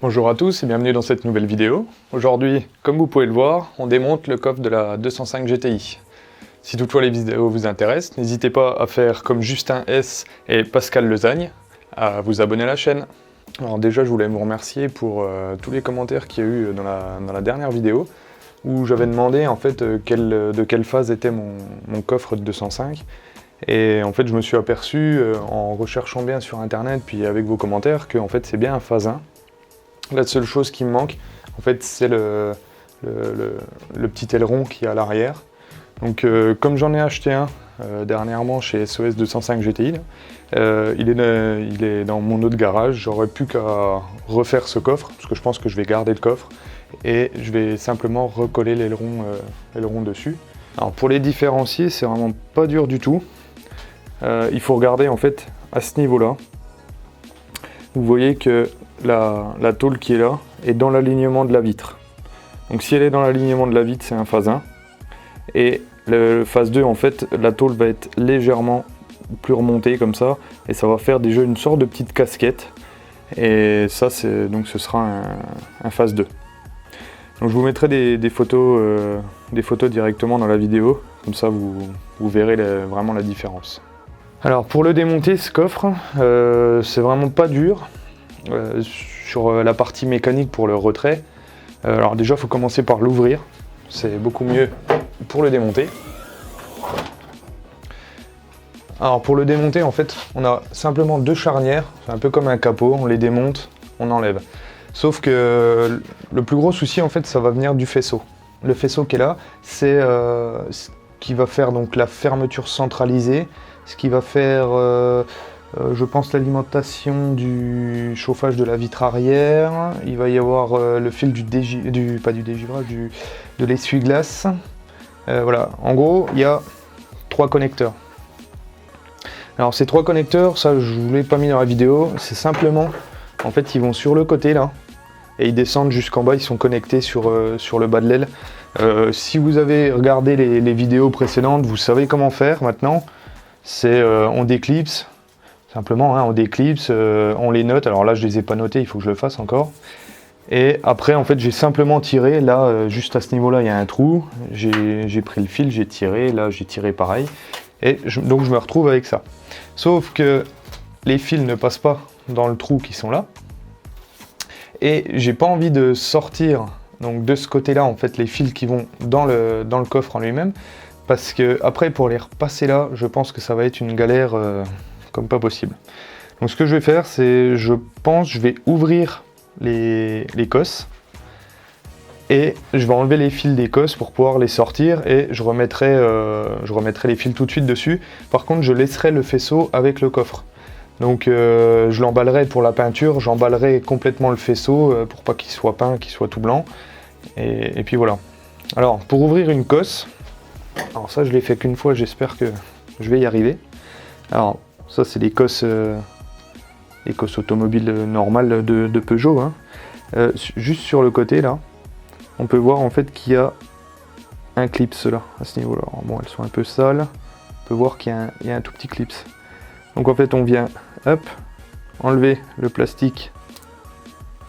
Bonjour à tous et bienvenue dans cette nouvelle vidéo. Aujourd'hui, comme vous pouvez le voir, on démonte le coffre de la 205 GTI. Si toutefois les vidéos vous intéressent, n'hésitez pas à faire comme Justin S et Pascal Lezagne, à vous abonner à la chaîne. Alors déjà, je voulais vous remercier pour tous les commentaires qu'il y a eu dans la dernière vidéo, où j'avais demandé en fait de quelle phase était mon coffre de 205. Et en fait, je me suis aperçu en recherchant bien sur internet, puis avec vos commentaires, que en fait c'est bien un phase 1. La seule chose qui me manque, en fait, c'est le petit aileron qui est à l'arrière. Donc, comme j'en ai acheté un dernièrement chez SOS 205 GTI, il est dans mon autre garage. J'aurais plus qu'à refaire ce coffre, parce que je pense que je vais garder le coffre, et je vais simplement recoller l'aileron dessus. Alors, pour les différencier, c'est vraiment pas dur du tout. Il faut regarder en fait à ce niveau-là. Vous voyez que la tôle qui est là est dans l'alignement de la vitre. Donc si elle est dans l'alignement de la vitre, c'est un phase 1. Et le phase 2, en fait, la tôle va être légèrement plus remontée comme ça. Et ça va faire déjà une sorte de petite casquette. Et ça, donc ce sera un phase 2. Donc je vous mettrai des photos directement dans la vidéo. Comme ça, vous verrez vraiment la différence. Alors pour le démonter, ce coffre, c'est vraiment pas dur. Sur la partie mécanique pour le retrait, alors déjà il faut commencer par l'ouvrir, c'est beaucoup mieux pour le démonter. Alors pour le démonter, en fait, on a simplement deux charnières, c'est un peu comme un capot, on les démonte, on enlève. Sauf que le plus gros souci, en fait, ça va venir du faisceau. Le faisceau qui est là, c'est ce qui va faire donc la fermeture centralisée, ce qui va faire je pense l'alimentation du chauffage de la vitre arrière. Il va y avoir le fil de l'essuie-glace. Voilà, en gros, il y a 3 connecteurs. Alors ces 3 connecteurs, ça je ne vous l'ai pas mis dans la vidéo, c'est simplement, en fait, ils vont sur le côté là, et ils descendent jusqu'en bas, ils sont connectés sur le bas de l'aile. Si vous avez regardé les vidéos précédentes, vous savez comment faire maintenant. C'est on déclipse. Simplement, hein, on déclipse, on les note. Alors là, je les ai pas notés, il faut que je le fasse encore. Et après, en fait, j'ai simplement tiré. Là, juste à ce niveau-là, il y a un trou. J'ai pris le fil, j'ai tiré. Là, j'ai tiré pareil. Et donc, je me retrouve avec ça. Sauf que les fils ne passent pas dans le trou qui sont là. Et j'ai pas envie de sortir donc de ce côté-là, en fait, les fils qui vont dans le coffre en lui-même. Parce que après, pour les repasser là, je pense que ça va être une galère comme pas possible. Donc ce que je vais faire, c'est, je vais ouvrir les cosses et je vais enlever les fils des cosses pour pouvoir les sortir et je remettrai les fils tout de suite dessus. Par contre, je laisserai le faisceau avec le coffre. Donc je l'emballerai pour la peinture, j'emballerai complètement le faisceau pour pas qu'il soit peint, qu'il soit tout blanc. Et puis voilà. Alors pour ouvrir une cosse, alors ça je l'ai fait qu'une fois, j'espère que je vais y arriver. Alors ça c'est les cosses automobiles normales de Peugeot. Hein. Juste sur le côté là, on peut voir en fait qu'il y a un clips là, à ce niveau là. Bon, elles sont un peu sales, on peut voir qu'il y a un tout petit clips. Donc en fait on vient, hop, enlever le plastique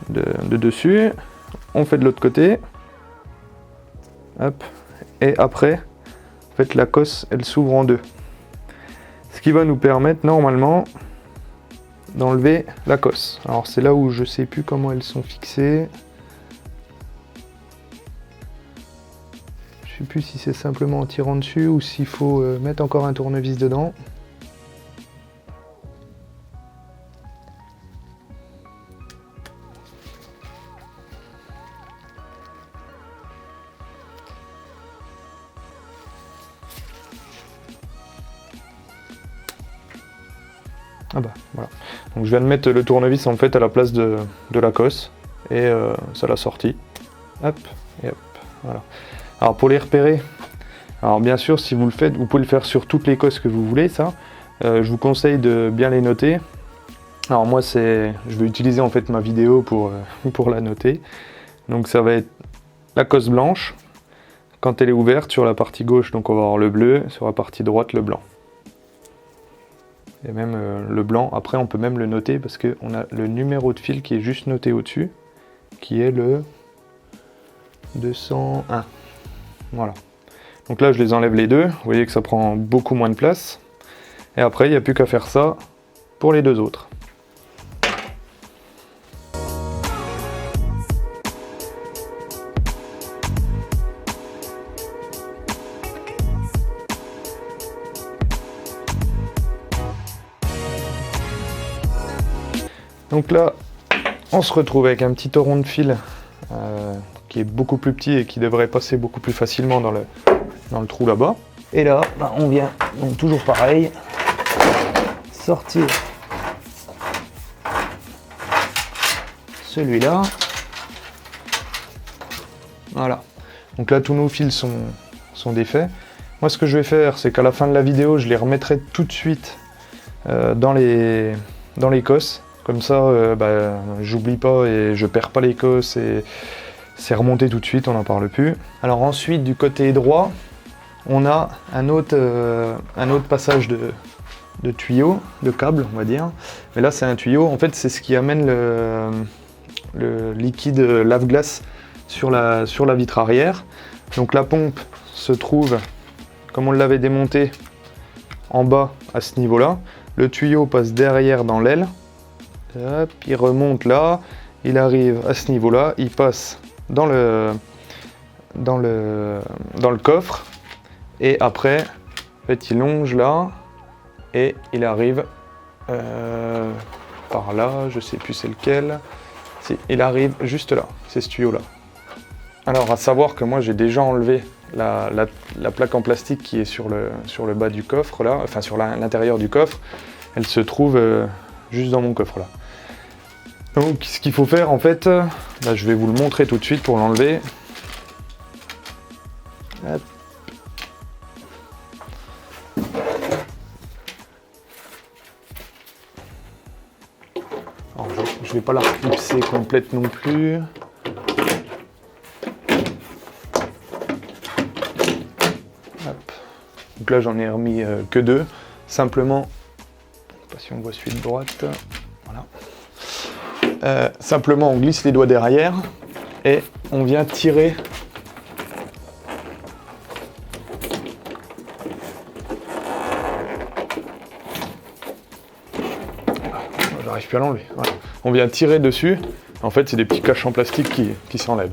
de dessus, on fait de l'autre côté, hop, et après, en fait la cosse elle s'ouvre en deux. Ce qui va nous permettre normalement d'enlever la cosse. Alors c'est là où je sais plus comment elles sont fixées. Je sais plus si c'est simplement en tirant dessus ou s'il faut mettre encore un tournevis dedans. Ah bah voilà. Donc je viens de mettre le tournevis en fait à la place de la cosse et ça l'a sorti. Hop et hop. Voilà. Alors pour les repérer, alors bien sûr si vous le faites, vous pouvez le faire sur toutes les cosses que vous voulez ça. Je vous conseille de bien les noter. Alors moi je vais utiliser en fait ma vidéo pour la noter. Donc ça va être la cosse blanche. Quand elle est ouverte sur la partie gauche, donc on va avoir le bleu, sur la partie droite le blanc. Et même le blanc, après on peut même le noter parce qu'on a le numéro de fil qui est juste noté au-dessus. qui est le 201. Voilà. Donc là, je les enlève les deux. Vous voyez que ça prend beaucoup moins de place. Et après, il n'y a plus qu'à faire ça pour les deux autres. Donc là, on se retrouve avec un petit torron de fil qui est beaucoup plus petit et qui devrait passer beaucoup plus facilement dans le trou là-bas. Et là, on vient, donc toujours pareil, sortir celui-là. Voilà. Donc là, tous nos fils sont défaits. Moi, ce que je vais faire, c'est qu'à la fin de la vidéo, je les remettrai tout de suite dans l'Écosse. Comme ça, j'oublie pas et je perds pas l'Écosse et c'est remonté tout de suite, on n'en parle plus. Alors ensuite, du côté droit, on a un autre passage de tuyau, de câble, on va dire. Mais là, c'est un tuyau. En fait, c'est ce qui amène le liquide lave-glace sur la vitre arrière. Donc la pompe se trouve, comme on l'avait démonté, en bas à ce niveau-là. Le tuyau passe derrière dans l'aile. Hop, il remonte là, il arrive à ce niveau-là, il passe dans le coffre et après, en fait, il longe là et il arrive par là, je sais plus c'est lequel. Il arrive juste là, c'est ce tuyau-là. Alors à savoir que moi j'ai déjà enlevé la plaque en plastique qui est sur le bas du coffre là, enfin sur l'intérieur du coffre. Elle se trouve juste dans mon coffre là. Donc ce qu'il faut faire en fait, je vais vous le montrer tout de suite pour l'enlever. Alors, je vais pas la clipser complète non plus. Hop. Donc là j'en ai remis que deux. Simplement, je sais pas si on voit celui de droite. Voilà. Simplement on glisse les doigts derrière et on vient tirer j'arrive plus à l'enlever. Voilà. On vient tirer dessus, en fait c'est des petits caches en plastique qui s'enlèvent.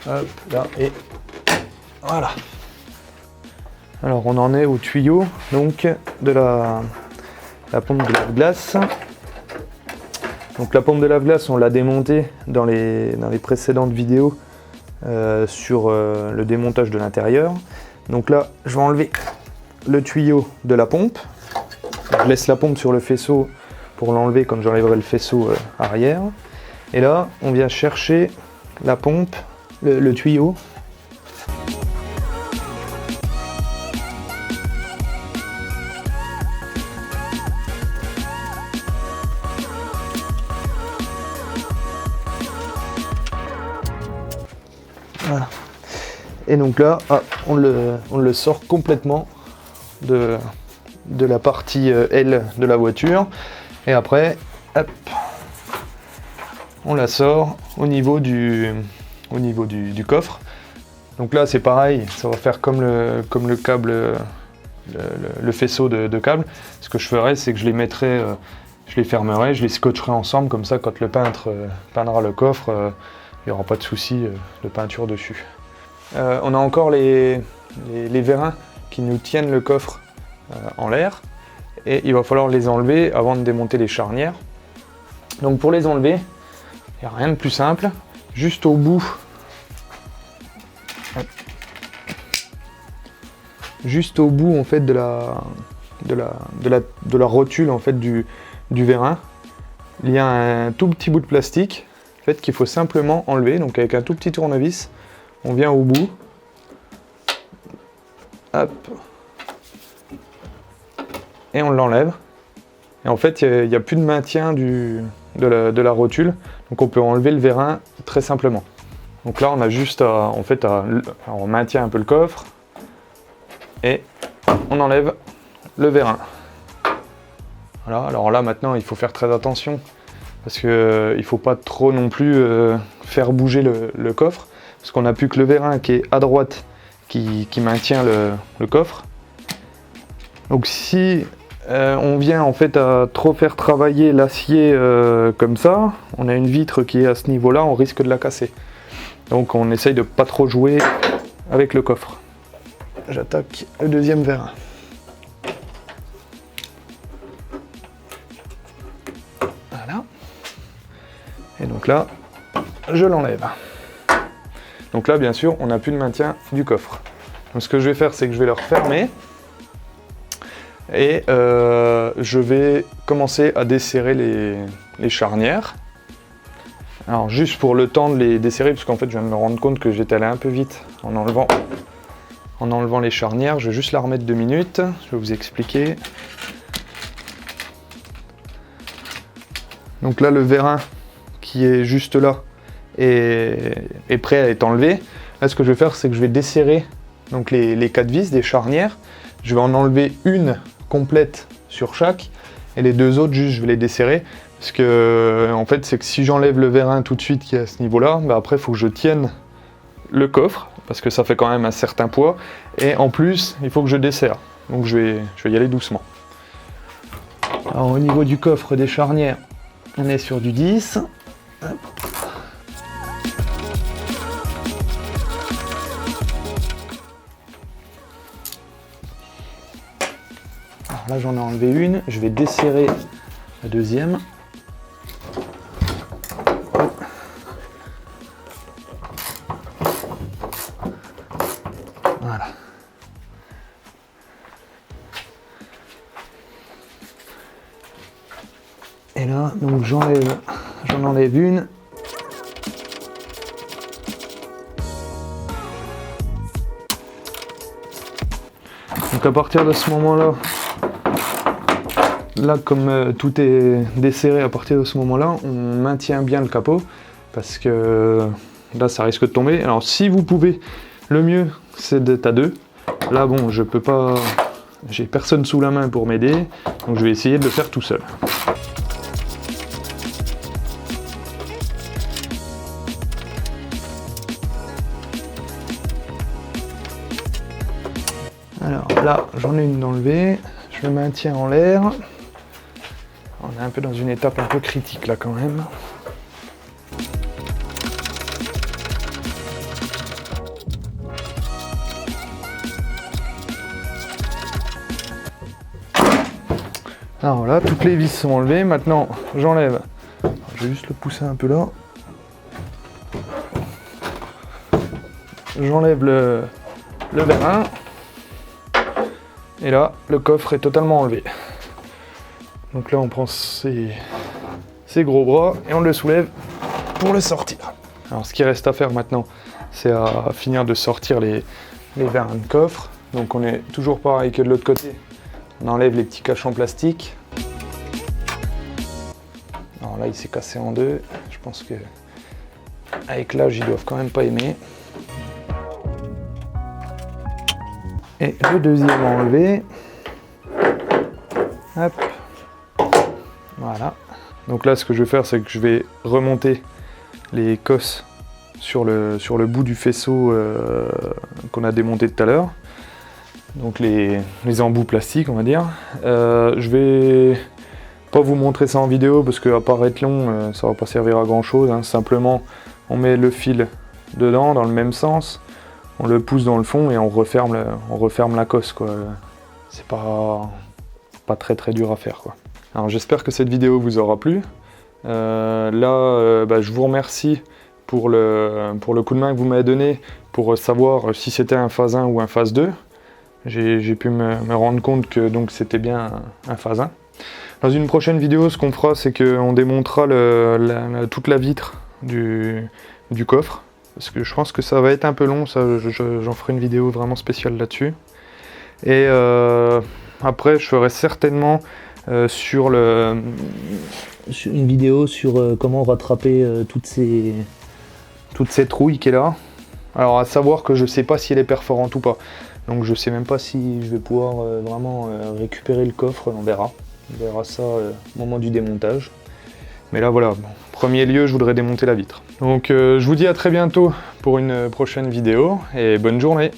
Hop, là et voilà. Alors on en est au tuyau donc de la pompe de lave-glace. Donc la pompe de lave-glace, on l'a démontée dans les précédentes vidéos sur le démontage de l'intérieur. Donc là, je vais enlever le tuyau de la pompe. Je laisse la pompe sur le faisceau pour l'enlever quand j'enlèverai le faisceau arrière. Et là, on vient chercher la pompe, le tuyau. Voilà. Et donc là, on le sort complètement de la partie aile de la voiture. Et après, hop, on la sort au niveau du coffre. Donc là, c'est pareil, ça va faire comme le câble, le faisceau de câble. Ce que je ferais, c'est que je les mettrais, je les fermerai, je les scotcherai ensemble, comme ça, quand le peintre peindra le coffre, il n'y aura pas de souci de peinture dessus. On a encore les vérins qui nous tiennent le coffre en l'air et il va falloir les enlever avant de démonter les charnières. Donc pour les enlever, il n'y a rien de plus simple, juste au bout, en fait de la rotule en fait du vérin, il y a un tout petit bout de plastique en fait, qu'il faut simplement enlever. Donc avec un tout petit tournevis, on vient au bout, hop, et on l'enlève. Et en fait, il n'y a plus de maintien de la rotule, donc on peut enlever le vérin très simplement. Donc là, on a juste on maintient un peu le coffre et on enlève le vérin. Voilà. Alors là, maintenant, il faut faire très attention parce que il faut pas trop non plus faire bouger le coffre, parce qu'on n'a plus que le vérin qui est à droite qui maintient le coffre. Donc si on vient en fait à trop faire travailler l'acier comme ça, on a une vitre qui est à ce niveau-là, on risque de la casser. Donc on essaye de pas trop jouer avec le coffre. J'attaque le deuxième vérin. Voilà. Et donc là, je l'enlève. Donc là, bien sûr, on n'a plus de maintien du coffre. Donc ce que je vais faire, c'est que je vais le refermer. Et je vais commencer à desserrer les charnières. Alors juste pour le temps de les desserrer, parce qu'en fait je viens de me rendre compte que j'étais allé un peu vite en enlevant les charnières. Je vais juste la remettre 2 minutes, je vais vous expliquer. Donc là le vérin qui est juste là est prêt à être enlevé. Là ce que je vais faire, c'est que je vais desserrer donc les 4 vis des charnières. Je vais en enlever une complète sur chaque et les 2 autres juste je vais les desserrer. Parce que en fait c'est que si j'enlève le vérin tout de suite qui est à ce niveau là, bah après il faut que je tienne le coffre parce que ça fait quand même un certain poids et en plus il faut que je desserre, donc je vais y aller doucement. Alors au niveau du coffre des charnières, on est sur du 10. Hop. Alors là j'en ai enlevé une, je vais desserrer la deuxième. Voilà. Et là, donc j'en enlève une. Donc à partir de ce moment-là, comme tout est desserré à partir de ce moment-là, on maintient bien le capot parce que là ça risque de tomber. Alors si vous pouvez, le mieux c'est d'être à 2. Là bon, je peux pas, j'ai personne sous la main pour m'aider, donc je vais essayer de le faire tout seul. Alors là j'en ai une d'enlevée, je le maintiens en l'air. On est un peu dans une étape un peu critique là quand même. Alors voilà, toutes les vis sont enlevées. Maintenant, j'enlève. Je vais juste le pousser un peu là. J'enlève le vérin. Et là, le coffre est totalement enlevé. Donc là, on prend ses gros bras et on le soulève pour le sortir. Alors, ce qui reste à faire maintenant, c'est à finir de sortir les vérins de coffre. Donc, on est toujours pareil que de l'autre côté. On enlève les petits caches en plastique. Alors là, il s'est cassé en deux. Je pense que avec l'âge, ils doivent quand même pas aimer. Et le deuxième enlevé. Hop. Voilà. Donc là, ce que je vais faire, c'est que je vais remonter les cosses sur le bout du faisceau qu'on a démonté tout à l'heure. Donc les embouts plastiques, on va dire. Je vais pas vous montrer ça en vidéo parce qu'à part être long, ça va pas servir à grand chose. Hein. Simplement, on met le fil dedans dans le même sens, on le pousse dans le fond et on referme la cosse, quoi. C'est pas très dur à faire, quoi. Alors j'espère que cette vidéo vous aura plu. Je vous remercie pour le coup de main que vous m'avez donné pour savoir si c'était un phase 1 ou un phase 2. J'ai pu me rendre compte que donc c'était bien un phase 1. Dans une prochaine vidéo, ce qu'on fera, c'est qu'on démontera toute la vitre du coffre. Parce que je pense que ça va être un peu long, j'en ferai une vidéo vraiment spéciale là-dessus. Et après, je ferai certainement une vidéo sur comment rattraper toutes ces trouilles qu'il y a là. Alors à savoir que je sais pas si elle est perforante ou pas. Donc je sais même pas si je vais pouvoir vraiment récupérer le coffre, on verra. On verra ça au moment du démontage. Mais là voilà, bon, premier lieu, je voudrais démonter la vitre. Donc je vous dis à très bientôt pour une prochaine vidéo et bonne journée.